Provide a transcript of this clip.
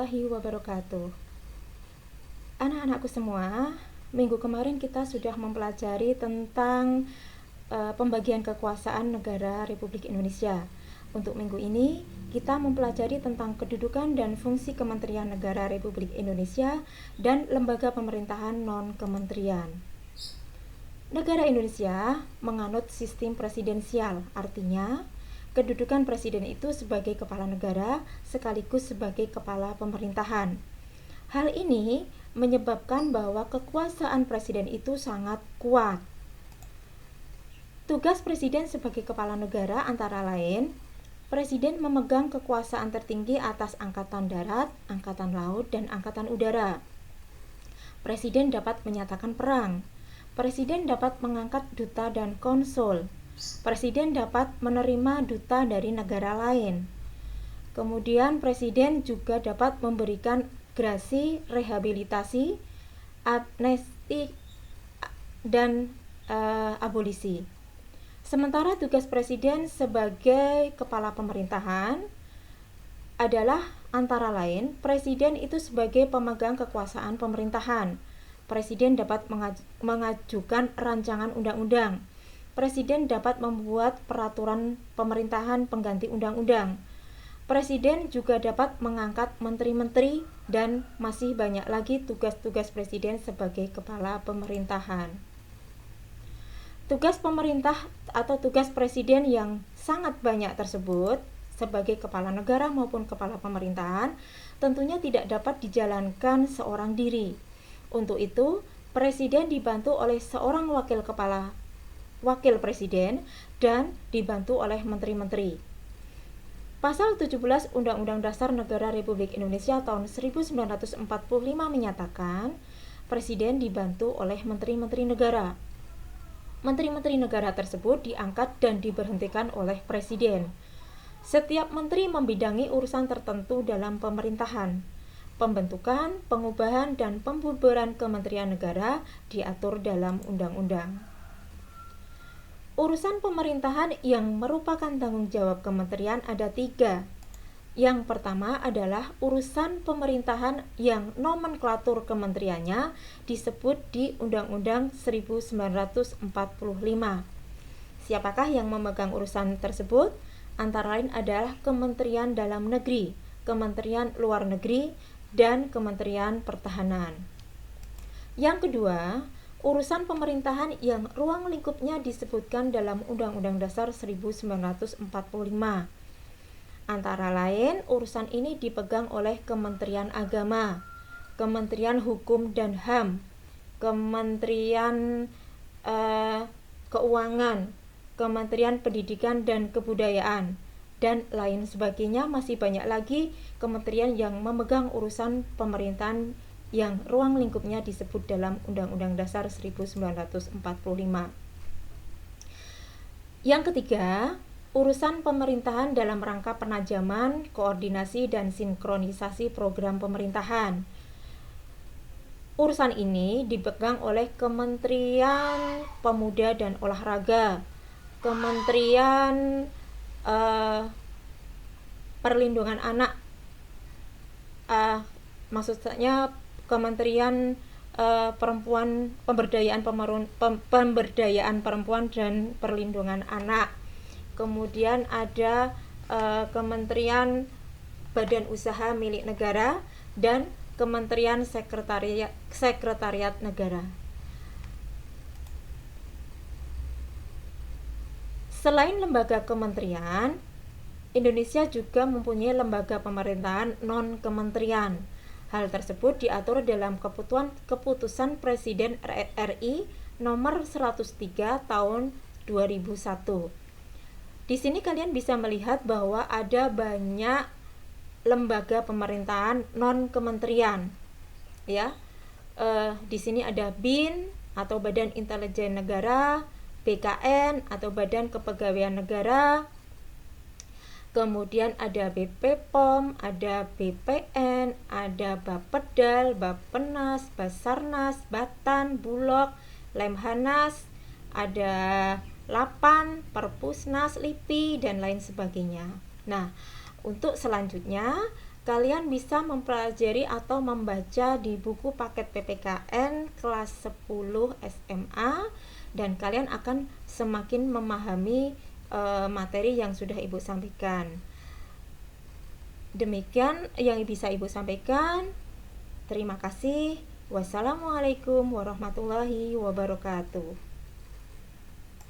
warahmatullahi wabarakatuh. Anak-anakku semua, minggu kemarin kita sudah mempelajari tentang pembagian kekuasaan negara Republik Indonesia. Untuk minggu ini, kita mempelajari tentang kedudukan dan fungsi Kementerian Negara Republik Indonesia dan lembaga pemerintahan non-kementerian. Negara Indonesia menganut sistem presidensial, artinya kedudukan presiden itu sebagai kepala negara sekaligus sebagai kepala pemerintahan. Hal ini menyebabkan bahwa kekuasaan presiden itu sangat kuat. Tugas presiden sebagai kepala negara antara lain, presiden memegang kekuasaan tertinggi atas angkatan darat, angkatan laut, dan angkatan udara. Presiden dapat menyatakan perang. Presiden dapat mengangkat duta dan konsul. Presiden dapat menerima duta dari negara lain. Kemudian presiden juga dapat memberikan grasi, rehabilitasi, amnesti, dan abolisi. Sementara tugas presiden sebagai kepala pemerintahan adalah antara lain, presiden itu sebagai pemegang kekuasaan pemerintahan. Presiden dapat mengajukan rancangan undang-undang. Presiden dapat membuat peraturan pemerintahan pengganti undang-undang. Presiden juga dapat mengangkat menteri-menteri dan masih banyak lagi tugas-tugas presiden sebagai kepala pemerintahan. Tugas pemerintah atau tugas presiden yang sangat banyak tersebut sebagai kepala negara maupun kepala pemerintahan tentunya tidak dapat dijalankan seorang diri. Untuk itu, presiden dibantu oleh seorang wakil presiden dan dibantu oleh menteri-menteri. Pasal 17 Undang-Undang Dasar Negara Republik Indonesia tahun 1945 menyatakan presiden dibantu oleh menteri-menteri negara. Menteri-menteri negara tersebut diangkat dan diberhentikan oleh presiden. Setiap menteri membidangi urusan tertentu dalam pemerintahan. Pembentukan, pengubahan, dan pembubaran kementerian negara diatur dalam undang-undang. Urusan pemerintahan yang merupakan tanggung jawab kementerian ada 3. Yang pertama adalah urusan pemerintahan yang nomenklatur kementeriannya disebut di Undang-Undang 1945. Siapakah yang memegang urusan tersebut? Antara lain adalah Kementerian Dalam Negeri, Kementerian Luar Negeri, dan Kementerian Pertahanan. Yang kedua, urusan pemerintahan yang ruang lingkupnya disebutkan dalam Undang-Undang Dasar 1945. Antara lain, urusan ini dipegang oleh Kementerian Agama, Kementerian Hukum dan HAM, Kementerian Keuangan, Kementerian Pendidikan dan Kebudayaan, dan lain sebagainya. Masih banyak lagi kementerian yang memegang urusan pemerintahan yang ruang lingkupnya disebut dalam Undang-Undang Dasar 1945. Yang ketiga, urusan pemerintahan dalam rangka penajaman, koordinasi, dan sinkronisasi program pemerintahan. Urusan ini dipegang oleh Kementerian Pemuda dan Olahraga, Kementerian Perlindungan Anak, maksudnya Kementerian Perempuan, Pemberdayaan Perempuan dan Perlindungan Anak. Kemudian ada Kementerian Badan Usaha Milik Negara dan Kementerian Sekretariat Negara. Selain lembaga kementerian, Indonesia juga mempunyai lembaga pemerintahan non-kementerian. Hal tersebut diatur dalam keputusan Presiden RI nomor 103 tahun 2001. Di sini kalian bisa melihat bahwa ada banyak lembaga pemerintahan non-kementerian. Ya, di sini ada BIN atau Badan Intelijen Negara, BKN atau Badan Kepegawaian Negara, kemudian ada BPOM, ada BPN, ada Bapedal, Bappenas, Basarnas, Batan, Bulog, Lemhanas, ada Lapan, Perpusnas, LIPI, dan lain sebagainya. Nah, untuk selanjutnya Kalian bisa mempelajari atau membaca di buku paket PPKN kelas 10 SMA dan kalian akan semakin memahami materi yang sudah Ibu sampaikan. Demikian yang bisa Ibu sampaikan. Terima kasih. Wassalamualaikum warahmatullahi wabarakatuh.